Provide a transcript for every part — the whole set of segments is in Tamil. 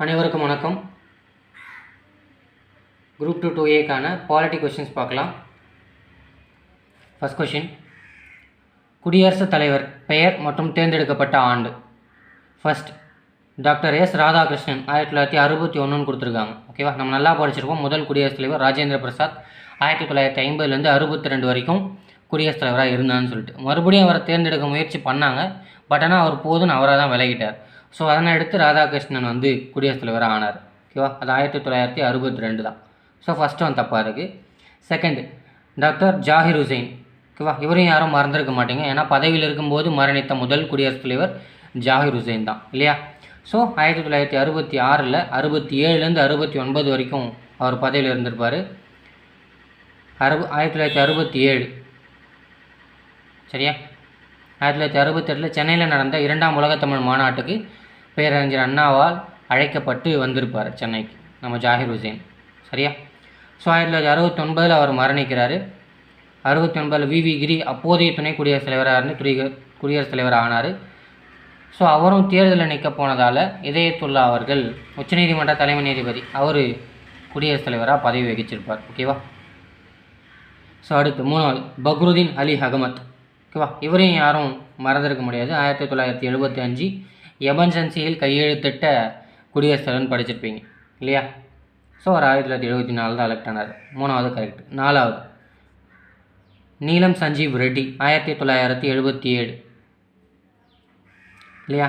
அனைவருக்கும் வணக்கம். குரூப் 2 2A பாலிட்டி கொஸ்டின்ஸ் பார்க்கலாம். ஃபர்ஸ்ட் கொஸ்டின், குடியரசுத் தலைவர் பெயர் மற்றும் தேர்ந்தெடுக்கப்பட்ட ஆண்டு. ஃபர்ஸ்ட் டாக்டர் எஸ் ராதாகிருஷ்ணன் 1961 கொடுத்துருக்காங்க. ஓகேவா, நம்ம நல்லா படிச்சிருப்போம். முதல் குடியரசுத் தலைவர் ராஜேந்திர பிரசாத் 1950 62 வரைக்கும் குடியரசுத் தலைவராக இருந்தான்னு சொல்லிட்டு மறுபடியும் அவரை தேர்ந்தெடுக்க முயற்சி பண்ணாங்க. பட் ஆனால் அவர் போதுன்னு அவராக தான் விலகிட்டார். ஸோ அதனை எடுத்து ராதாகிருஷ்ணன் குடியரசுத் தலைவராக ஆனார். ஓகேவா, அது 1962 தான். ஸோ ஃபஸ்ட்டு ஒன் தப்பாக இருக்குது. Second doctor Zakir Hussain. ஓகேவா, இவரையும் யாரும் மறந்துருக்க மாட்டீங்க. ஏன்னா பதவியில் இருக்கும்போது மரணித்த முதல் குடியரசுத் தலைவர் ஜாகிர் ஹுசைன் தான் இல்லையா. ஸோ 1966 67 69 வரைக்கும் அவர் பதவியில் இருந்திருப்பார். 1967 சரியா. 1968 சென்னையில் நடந்த 2ஆம் உலகத்தமிழ் மாநாட்டுக்கு பேரறிஞர் அண்ணாவால் அழைக்கப்பட்டு வந்திருப்பார் சென்னைக்கு நம்ம ஜாகிர் ஹுசைன். சரியா. So 1969 our மரணிக்கிறார். 69 வி கிரி அப்போதைய துணை குடியரசுத் தலைவராக இருந்து குடியரசுத் தலைவராக ஆனார். ஸோ அவரும் தேர்தலில் நிற்க போனதால் இதயத்துல்லா அவர்கள் உச்சநீதிமன்ற தலைமை நீதிபதி அவர் குடியரசுத் தலைவராக பதவி வகிச்சிருப்பார். ஓகேவா. ஸோ அடுத்து 3வது பக்ருதீன் அலி அகமத். ஓகேவா, இவரையும் யாரும் மறந்துருக்க முடியாது. 1975 எமர்ஜென்சியில் கையெழுத்திட்ட குடியரசுத் தலைவர்னு படிச்சிருப்பீங்க இல்லையா. ஸோ அவர் 1974 தான் எலெக்ட் ஆனார். 3வது கரெக்ட். 4வது நீலம் சஞ்சீவ் ரெட்டி 1977 இல்லையா.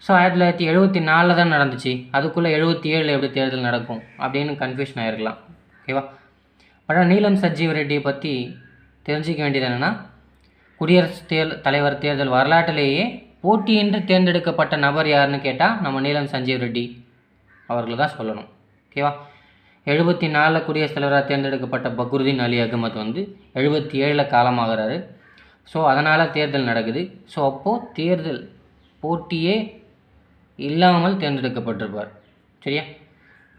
ஸோ 1974 தான் நடந்துச்சு. அதுக்குள்ளே 77 எப்படி தேர்தல் நடக்கும் அப்படின்னு கன்ஃபியூஷன் ஆகிருக்கலாம். ஓகேவா. பட் நீலம் சஞ்சீவ் ரெட்டியை பற்றி தெரிஞ்சிக்க வேண்டியது என்னென்னா, குடியரசுத் தலைவர் தேர்தல் வரலாற்றிலேயே போட்டியின்றி தேர்ந்தெடுக்கப்பட்ட நபர் யாருன்னு கேட்டால் நம்ம நீலம் சஞ்சீவ் ரெட்டி அவர்கள் தான் சொல்லணும். ஓகேவா. 74 குடியரசுத் தலைவராக தேர்ந்தெடுக்கப்பட்ட பக்ருதீன் அலி அகமத் 77 காலமாகிறாரு. ஸோ அதனால் தேர்தல் நடக்குது. ஸோ அப்போது தேர்தல் போட்டியே இல்லாமல் தேர்ந்தெடுக்கப்பட்டிருப்பார். சரியா.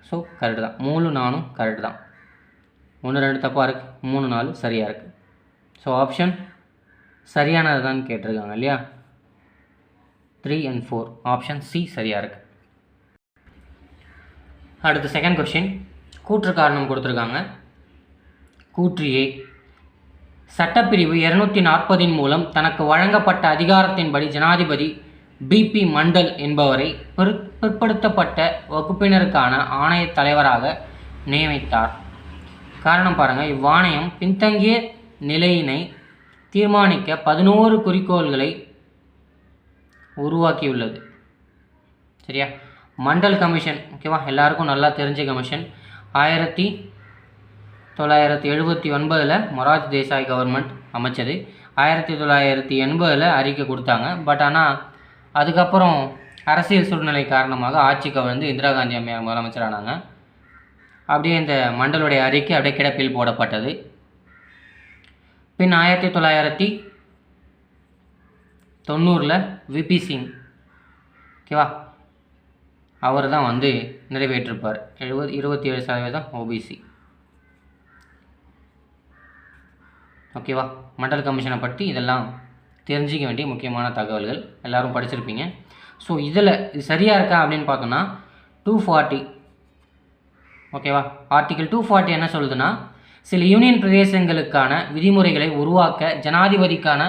ஸோ கரெக்டு தான். 3 4 கரெக்டு தான். 1 2 தப்பாக இருக்குது, 3 4 சரியாக இருக்குது. ஸோ ஆப்ஷன் சரியானது தான் கேட்டிருக்காங்க இல்லையா. 3 and 4 ஆப்ஷன் சி சரியாக இருக்குது. அடுத்து செகண்ட் கொஸ்டின், கூற்று காரணம் கொடுத்துருக்காங்க. கூற்று ஏ, சட்டப்பிரிவு 240 மூலம் தனக்கு வழங்கப்பட்ட அதிகாரத்தின்படி ஜனாதிபதி பிபி மண்டல் என்பவரை பிற்படுத்தப்பட்ட வகுப்பினருக்கான ஆணைய தலைவராக நியமித்தார். காரணம் பாருங்கள், இவ்வாணையம் பின்தங்கிய நிலையினை தீர்மானிக்க 11 குறிக்கோள்களை உருவாக்கியுள்ளது. சரியா. மண்டல் கமிஷன். ஓகேவா, எல்லாருக்கும் நல்லா தெரிஞ்ச கமிஷன். 1979 மொரார்ஜி தேசாய் கவர்மெண்ட் அமைச்சது. 1980 அறிக்கை கொடுத்தாங்க. பட் ஆனால் அதுக்கப்புறம் அரசியல் சூழ்நிலை காரணமாக ஆட்சி கவிழ்ந்து இந்திரா காந்தி அம்மையார் முதலமைச்சரானாங்க. அப்படியே இந்த மண்டலுடைய அறிக்கை அப்படியே கிடப்பில் போடப்பட்டது. பின் 1990 விபி சிங். ஓகேவா, அவர் தான் நிறைவேற்றிருப்பார். 27% ஓபிசி. ஓகேவா. மண்டல் கமிஷனை பற்றி இதெல்லாம் தெரிஞ்சிக்க வேண்டிய முக்கியமான தகவல்கள் எல்லோரும் படிச்சிருப்பீங்க. ஸோ இதில் இது சரியாக இருக்கா அப்படின்னு பார்த்தோன்னா 240. ஓகேவா, ஆர்டிகிள் 240 என்ன சொல்லுதுன்னா, சில யூனியன் பிரதேசங்களுக்கான விதிமுறைகளை உருவாக்க ஜனாதிபதிக்கான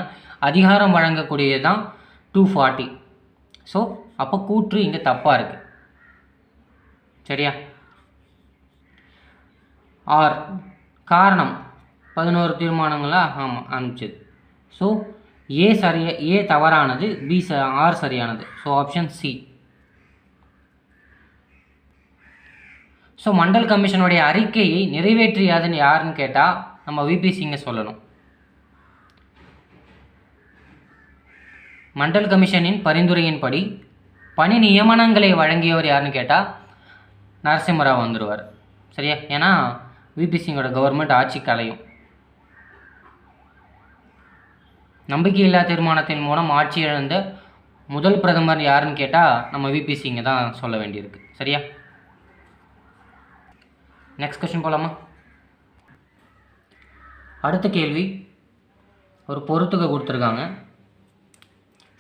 அதிகாரம் வழங்கக்கூடியது தான் 240. ஸோ அப்போ கூற்று இங்கே தப்பாக இருக்குது. சரியா. ஆர் காரணம் 11 தீர்மானங்களாக ஆமாம் அனுப்பிச்சது. ஸோ ஏ தவறானது, ஆர் சரியானது. So option C. So Mandal கமிஷனுடைய அறிக்கையை நிறைவேற்றியாதுன்னு யாருன்னு கேட்டால் நம்ம விபி சிங்கை சொல்லணும். மண்டல் கமிஷனின் பரிந்துரையின்படி பணி நியமனங்களை வழங்கியவர் யாருன்னு கேட்டால் நரசிம்மராவ் வந்துடுவார். சரியா. ஏன்னா விபி சிங்கோட கவர்மெண்ட் ஆட்சி கலையும். நம்பிக்கையில்லா தீர்மானத்தின் மூலம் ஆட்சி இழந்த முதல் பிரதமர் யாருன்னு கேட்டால் நம்ம விபி சிங்கை தான் சொல்ல வேண்டியிருக்கு. சரியா. நெக்ஸ்ட் கொஸ்டின் போகலாமா. அடுத்த கேள்வி ஒரு பொறுத்துக்க கொடுத்துருக்காங்க.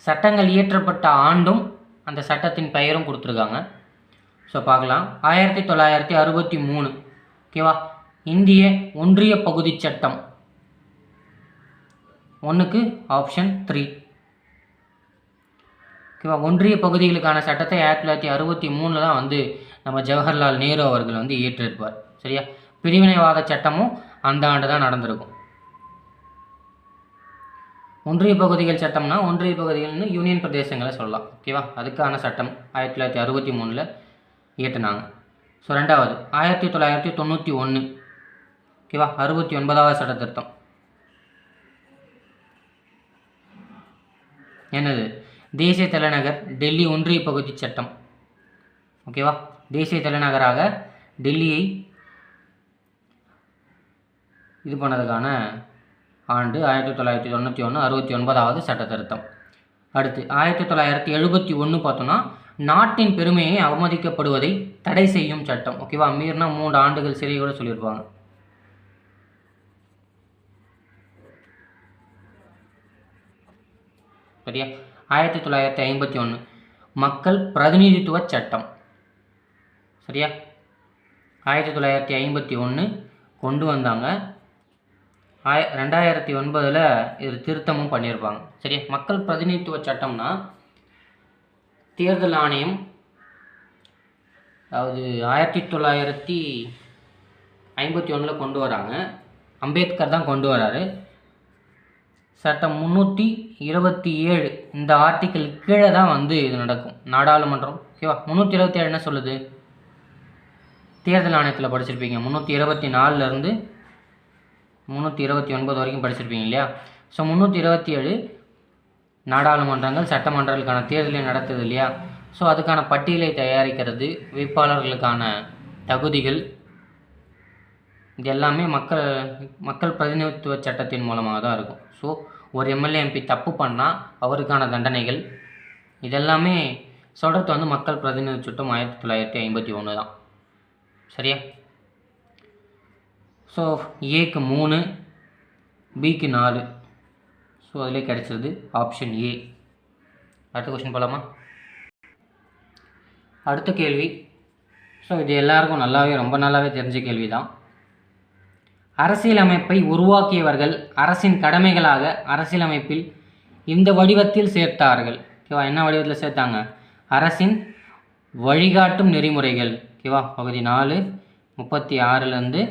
சட்டங்கள் இயற்றப்பட்ட ஆண்டும் அந்த சட்டத்தின் பெயரும் கொடுத்துருக்காங்க. ஸோ ஸோ பார்க்கலாம். 1963 ஓகேவா, இந்திய ஒன்றிய பகுதி சட்டம். 1க்கு ஆப்ஷன் 3 ஓகேவா. ஒன்றிய பகுதிகளுக்கான சட்டத்தை 1963 தான் வந்து நம்ம ஜவஹர்லால் நேரு அவர்கள் வந்து இயற்றிருப்பார். சரியா. பிரிவினைவாத சட்டமும் அந்த ஆண்டு தான் நடந்திருக்கும். ஒன்றிய பகுதிகள் சட்டம்னா ஒன்றிய பகுதிகள்னு யூனியன் பிரதேசங்களை சொல்லலாம். ஓகேவா. அதுக்கான சட்டம் 1963 இயற்றினாங்க. ஸோ 2வது 1991 ஓகேவா, 69வது சட்ட திருத்தம். என்னது? தேசிய தலைநகர் டெல்லி ஒன்றிய பகுதி சட்டம். ஓகேவா. தேசிய தலைநகராக டெல்லியை இது பண்ணதுக்கான ஆண்டு 1991, 69வது சட்ட திருத்தம். அடுத்து 1971 பார்த்தோன்னா நாட்டின் பெருமையை அவமதிக்கப்படுவதை தடை செய்யும் சட்டம். ஓகேவா. மீறினா 3 ஆண்டுகள் சிறை கூட சொல்லியிருப்பாங்க. சரியா. 1951 மக்கள் பிரதிநிதித்துவ சட்டம். சரியா. 1951 கொண்டு வந்தாங்க. 2009 இது திருத்தமும் பண்ணியிருப்பாங்க. சரியா. மக்கள் பிரதிநிதித்துவ சட்டம்னா தேர்தல் ஆணையம், அதாவது 1951 கொண்டு வராங்க. அம்பேத்கர் தான் கொண்டு வராரு. சட்டம் 327 இந்த ஆர்டிக்கிள் கீழே தான் வந்து இது நடக்கும், நாடாளுமன்றம். ஓகேவா. 327 என்ன சொல்லுது? தேர்தல் ஆணையத்தில் படிச்சிருப்பீங்க. 324 329 வரைக்கும் படிச்சிருப்பீங்க இல்லையா. ஸோ 327 நாடாளுமன்றங்கள் சட்டமன்றங்களுக்கான தேர்தலை நடத்துது இல்லையா. ஸோ அதுக்கான பட்டியலை தயாரிக்கிறது, வேட்பாளர்களுக்கான தகுதிகள், இது எல்லாமே மக்கள் பிரதிநிதித்துவ சட்டத்தின் மூலமாக தான் இருக்கும். ஸோ ஒரு எம்எல்ஏ எம்பி தப்பு பண்ணால் அவருக்கான தண்டனைகள், இதெல்லாமே சொல்கிறது வந்து மக்கள் பிரதிநிதி சட்டம் 1951 தான். சரியா. ஸோ ஏக்கு 3, பிக்கு 4. ஸோ அதிலே கிடைச்சது ஆப்ஷன் ஏ. அடுத்த கொஸ்டின் போகலாமா? அடுத்த கேள்வி. ஸோ இது எல்லாருக்கும் ரொம்ப நல்லாவே தெரிஞ்ச கேள்வி தான். அரசியலமைப்பை உருவாக்கியவர்கள் அரசின் கடமைகளாக அரசியலமைப்பில் இந்த வடிவத்தில் சேர்த்தார்கள். ஓகேவா. என்ன வடிவத்தில் சேர்த்தாங்க? அரசின் வழிகாட்டும் நெறிமுறைகள். ஓகேவா. பகுதி 4 36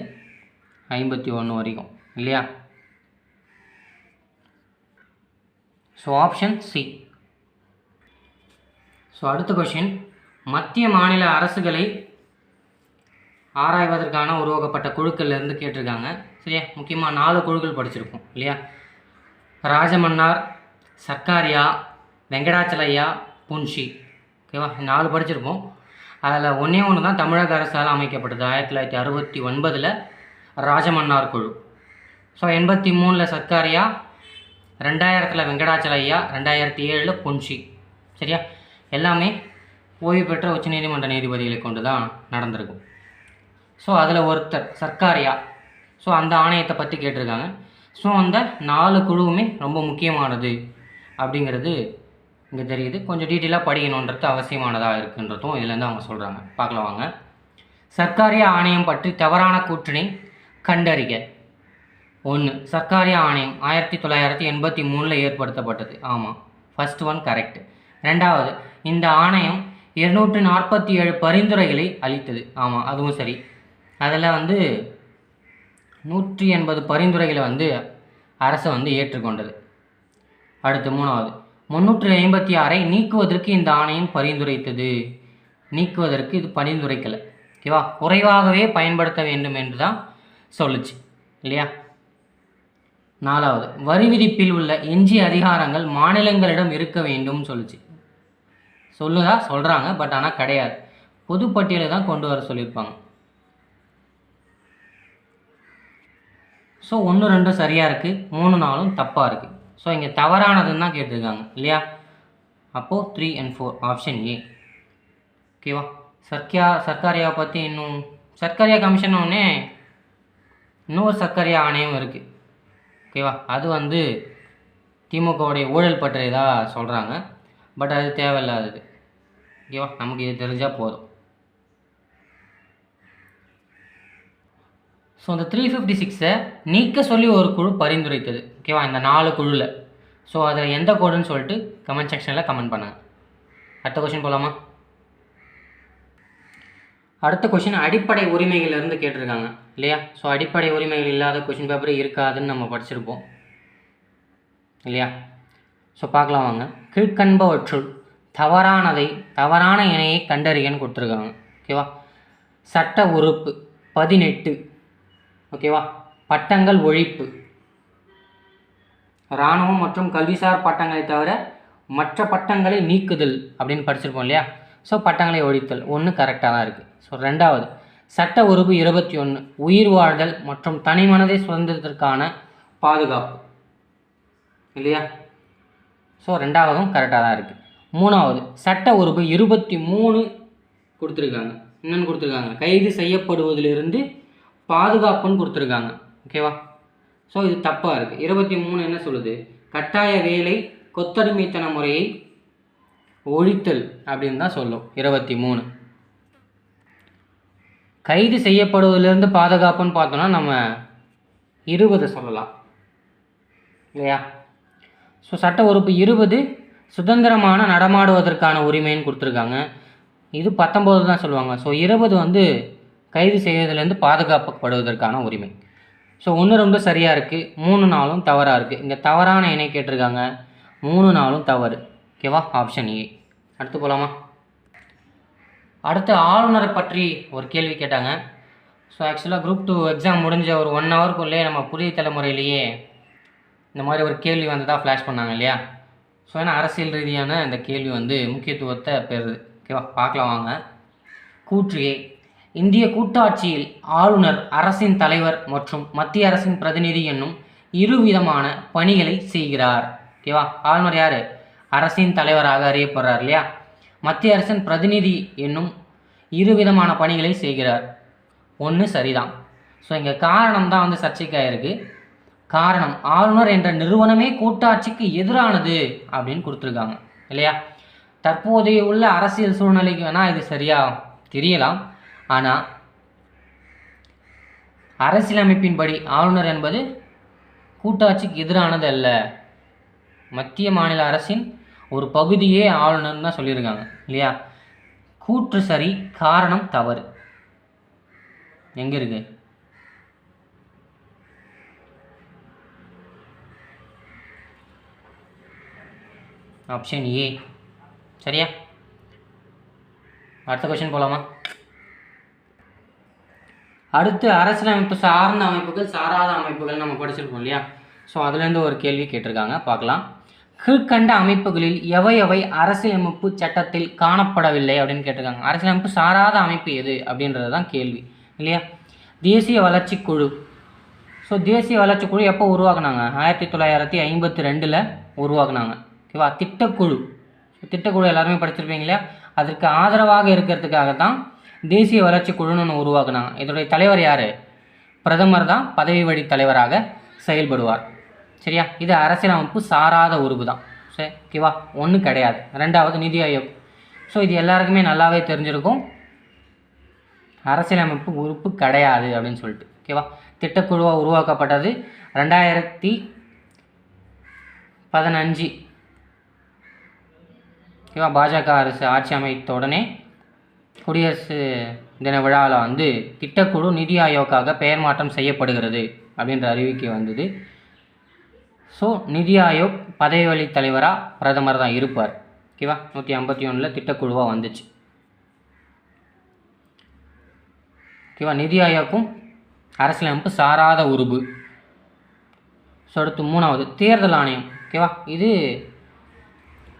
51 வரைக்கும் இல்லையா. So option C. ஸோ அடுத்த கொஸ்டின், மத்திய மாநில அரசுகளை ஆராய்வதற்கான உருவாக்கப்பட்ட குழுக்கள்லேருந்து கேட்டிருக்காங்க. சரியா. முக்கியமாக 4 குழுக்கள் படிச்சிருக்கோம் இல்லையா. ராஜமன்னார், சர்க்காரியா, வெங்கடாச்சலையா, புன்ஷி. ஓகேவா. 4 படிச்சிருப்போம். அதில் ஒன்று தான் தமிழக அரசால் அமைக்கப்பட்டது. 1969 ராஜமன்னார் குழு. ஸோ 83 சர்க்காரியா, 2000 வெங்கடாச்சலையா, 2007 புன்ஷி. சரியா. எல்லாமே ஓய்வு பெற்ற உச்சநீதிமன்ற நீதிபதிகளை கொண்டு தான் நடந்திருக்கும். ஸோ அதில் ஒருத்தர் சர்க்காரியா. ஸோ அந்த ஆணையத்தை பற்றி கேட்டிருக்காங்க. ஸோ அந்த 4 குழுவுமே ரொம்ப முக்கியமானது அப்படிங்கிறது இங்கே தெரியுது. கொஞ்சம் டீட்டெயிலாக படிக்கணுன்றது அவசியமானதாக இருக்குன்றதும் இதுலேருந்து அவங்க சொல்கிறாங்க. பார்க்கலாம் வாங்க. சர்க்காரியா ஆணையம் பற்றி தவறான கூற்றினை கண்டறிக. 1. சர்க்காரியா ஆணையம் 1983 ஏற்படுத்தப்பட்டது. ஆமாம், ஃபர்ஸ்ட் ஒன் கரெக்ட். 2வது, இந்த ஆணையம் 247 பரிந்துரைகளை அளித்தது. ஆமாம், அதுவும் சரி. அதில் வந்து 180 பரிந்துரைகளை வந்து அரசு வந்து ஏற்றுக்கொண்டது. அடுத்து 3வது, 356 நீக்குவதற்கு இந்த ஆணையம் பரிந்துரைத்தது. நீக்குவதற்கு இது பரிந்துரைக்கலை. ஓகேவா. குறைவாகவே பயன்படுத்த வேண்டும் என்று தான் சொல்லுச்சு இல்லையா. 4வது, வரி விதிப்பில் உள்ள எஞ்சிய அதிகாரங்கள் மாநிலங்களிடம் இருக்க வேண்டும் சொல்லுச்சு. சொல்கிறாங்க, பட் ஆனால் கிடையாது. பொதுப்பட்டியலை தான் கொண்டு வர சொல்லியிருப்பாங்க. ஸோ 1, 2 சரியாக இருக்குது, 3, 4 தப்பாக இருக்குது. ஸோ இங்கே தவறானதுன்னு தான் கேட்டிருக்காங்க இல்லையா. அப்போது 3 and 4 ஆப்ஷன் ஏ. ஓகேவா. சர்க்காரியாவை பற்றி இன்னும் சர்க்காரியா கமிஷன் ஒன்றே இன்னொரு சர்க்காரியா ஆணையம் இருக்குது. ஓகேவா. அது வந்து திமுகவுடைய ஊழல் பற்றியதாக சொல்கிறாங்க. பட் அது தேவையில்லாதது. ஓகேவா. நமக்கு இது தெரிஞ்சால் போதும். ஸோ அந்த 356 நீக்க சொல்லி ஒரு குழு பரிந்துரைத்தது. ஓகேவா, இந்த 4 குழுவில். ஸோ அதில் எந்த கோடுன்னு சொல்லிட்டு கமெண்ட் செக்ஷனில் கமெண்ட் பண்ணுங்கள். அடுத்த கொஷின் போகலாமா? அடுத்த கொஷின் அடிப்படை உரிமைகளிலிருந்து கேட்டிருக்காங்க இல்லையா? ஸோ அடிப்படை உரிமைகள் இல்லாத கொஷின் பேப்பர் இருக்காதுன்னு நம்ம படிச்சிருப்போம் இல்லையா? ஸோ பார்க்கலாம் வாங்க. கீழ்கண்பவற்றுள் தவறான இணையை கண்டறியன்னு கொடுத்துருக்காங்க. ஓகேவா, சட்ட உறுப்பு 18. ஓகேவா, பட்டங்கள் ஒழிப்பு, இராணுவம் மற்றும் கல்விசார் பட்டங்களை தவிர மற்ற பட்டங்களை நீக்குதல் அப்படின்னு படிச்சிருப்போம் இல்லையா? ஸோ பட்டங்களை ஒழித்தல் 1 கரெக்டாக தான் இருக்குது. ஸோ 2வது சட்ட உறுப்பு 21 உயிர் வாழ்தல் மற்றும் தனிமனதை சுதந்திரத்திற்கான பாதுகாப்பு இல்லையா? ஸோ 2வதும் கரெக்டாக தான் இருக்குது. 3வது சட்ட உறுப்பு 23 கொடுத்துருக்காங்க. என்னென்னு கொடுத்துருக்காங்க? கைது செய்யப்படுவதிலிருந்து பாதுகாப்புன்னு கொடுத்துருக்காங்க. ஓகேவா, ஸோ இது தப்பாக இருக்குது. 23 என்ன சொல்லுது? கட்டாய வேலை கொத்தடிமைத்தன முறையை ஒழித்தல் அப்படின்னு தான் சொல்லும் 23. கைது செய்யப்படுவதிலிருந்து பாதுகாப்புன்னு பார்த்தோன்னா நம்ம 20 சொல்லலாம் இல்லையா? ஸோ சட்ட உறுப்பு 20 சுதந்திரமான நடமாடுவதற்கான உரிமைன்னு கொடுத்துருக்காங்க. இது 19 தான் சொல்லுவாங்க. ஸோ 20 கைது செய்வதிலேருந்து பாதுகாக்கப்படுவதற்கான உரிமை. ஸோ 1, 2 சரியாக இருக்குது, 3, 4 தவறாக இருக்குது. இங்கே தவறான இணை கேட்டிருக்காங்க, 3, 4 தவறு. ஓகேவா, ஆப்ஷன் ஏ. அடுத்து போகலாமா? அடுத்து ஆளுநரை பற்றி ஒரு கேள்வி கேட்டாங்க. ஸோ ஆக்சுவலாக குரூப் 2 எக்ஸாம் முடிஞ்ச ஒரு 1 ஹவருக்குள்ளே நம்ம புதிய தலைமுறையிலேயே இந்த மாதிரி ஒரு கேள்வி வந்ததாக ஃப்ளாஷ் பண்ணாங்க இல்லையா? ஸோ ஏன்னா அரசியல் ரீதியான இந்த கேள்வி முக்கியத்துவத்தை பெறுது. ஓகேவா, பார்க்கலாம் வாங்க. கூற்று ஏ, இந்திய கூட்டாட்சியில் ஆளுநர் அரசின் தலைவர் மற்றும் மத்திய அரசின் பிரதிநிதி என்னும் இருவிதமான பணிகளை செய்கிறார். ஓகேவா, ஆளுநர் யார்? அரசின் தலைவராக அறியப்படுறார் இல்லையா? மத்திய அரசின் பிரதிநிதி என்னும் இருவிதமான பணிகளை செய்கிறார். 1 சரிதான். ஸோ இங்கே காரணம் தான் சர்ச்சைக்காயிருக்கு. காரணம், ஆளுநர் என்ற நிறுவனமே கூட்டாட்சிக்கு எதிரானது அப்படின்னு கொடுத்துருக்காங்க இல்லையா? தற்போதைய உள்ள அரசியல் சூழ்நிலைக்கு வேணால் இது சரியாக தெரியலாம். ஆனால் அரசியலமைப்பின்படி ஆளுநர் என்பது கூட்டாட்சிக்கு எதிரானது அல்ல. மத்திய மாநில அரசின் ஒரு பகுதியே ஆளுநர்னு தான் சொல்லியிருக்காங்க இல்லையா? கூற்று சரி, காரணம் தவறு. எங்கே இருக்கு? ஆப்ஷன் ஏ சரியா? அடுத்த கொஸ்டின் போகலாமா? அடுத்து அரசியலமைப்பு சார்ந்த அமைப்புகள் சாராத அமைப்புகள் நம்ம படிச்சிருக்கோம் இல்லையா? ஸோ அதுலேருந்து ஒரு கேள்வி கேட்டிருக்காங்க, பார்க்கலாம். கீழ்கண்ட அமைப்புகளில் எவை அரசியலமைப்பு சட்டத்தில் காணப்படவில்லை அப்படின்னு கேட்டிருக்காங்க. அரசியலமைப்பு சாராத அமைப்பு எது அப்படின்றது தான் கேள்வி இல்லையா? தேசிய வளர்ச்சி குழு. ஸோ தேசிய வளர்ச்சி குழு எப்போ உருவாக்குனாங்க? 1952 உருவாக்குனாங்க. ஓகேவா? திட்டக்குழு எல்லாருமே படிச்சிருப்பீங்க இல்லையா? அதற்கு ஆதரவாக இருக்கிறதுக்காக தான் தேசிய வளர்ச்சி குழுன்னு ஒன்று உருவாக்குனாங்க. இதோடைய தலைவர் யார்? பிரதமர் தான் பதவி வழி தலைவராக செயல்படுவார். சரியா? இது அரசியலமைப்பு சாராத உறுப்பு தான். சரி, ஓகேவா? 1 கிடையாது. 2வது நிதி ஆயோக். ஸோ இது எல்லாருக்குமே நல்லாவே தெரிஞ்சிருக்கும், அரசியலமைப்பு உறுப்பு கிடையாது அப்படின்னு சொல்லிட்டு. ஓகேவா? திட்டக்குழுவாக உருவாக்கப்பட்டது 2015. ஓகேவா? பாஜக அரசு ஆட்சி அமைத்த உடனே குடியரசு தின விழாவில் திட்டக்குழு நிதி ஆயோக்காக பெயர் மாற்றம் செய்யப்படுகிறது அப்படின்ற அறிவிக்கை வந்தது. ஸோ நிதி ஆயோக் பதவி வழி தலைவராக பிரதமர் தான் இருப்பார். ஓகேவா? 151 திட்டக்குழுவாக வந்துச்சு. ஓகேவா? நிதி ஆயோக்கும் அரசியலமைப்பு சாராத உறுப்பு. ஸோ அடுத்து 3வது தேர்தல் ஆணையம். ஓகேவா? இது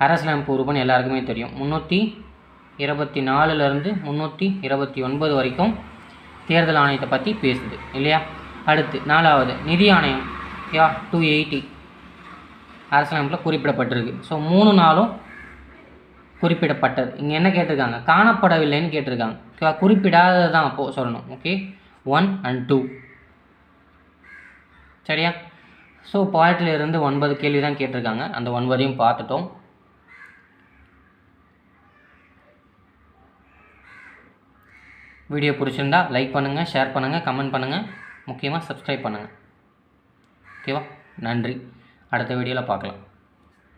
அரசியலமைப்பு உறுப்புன்னு எல்லாருக்குமே தெரியும். 324 329 வரைக்கும் தேர்தல் ஆணையத்தை பற்றி பேசுது இல்லையா? அடுத்து 4வது நிதி ஆணையம். ஓகேவா? 280 அரசியலமைப்பில் குறிப்பிடப்பட்டிருக்கு. ஸோ 3, 4 குறிப்பிடப்பட்டது. இங்கே என்ன கேட்டிருக்காங்க? காணப்படவில்லைன்னு கேட்டிருக்காங்க. ஓகேவா? குறிப்பிடாதது தான் அப்போது சொல்லணும். ஓகே, 1 and 2 சரியா? ஸோ பாயிண்ட்லேருந்து 9 கேள்வி தான் கேட்டிருக்காங்க. அந்த 9ஐயும் பார்த்துட்டோம். வீடியோ பிடிச்சிருந்தா லைக் பண்ணுங்கள், ஷேர் பண்ணுங்கள், கமெண்ட் பண்ணுங்கள். முக்கியமாக சப்ஸ்கிரைப் பண்ணுங்கள். ஓகேவா? நன்றி. அடுத்த வீடியோவில் பார்க்கலாம்.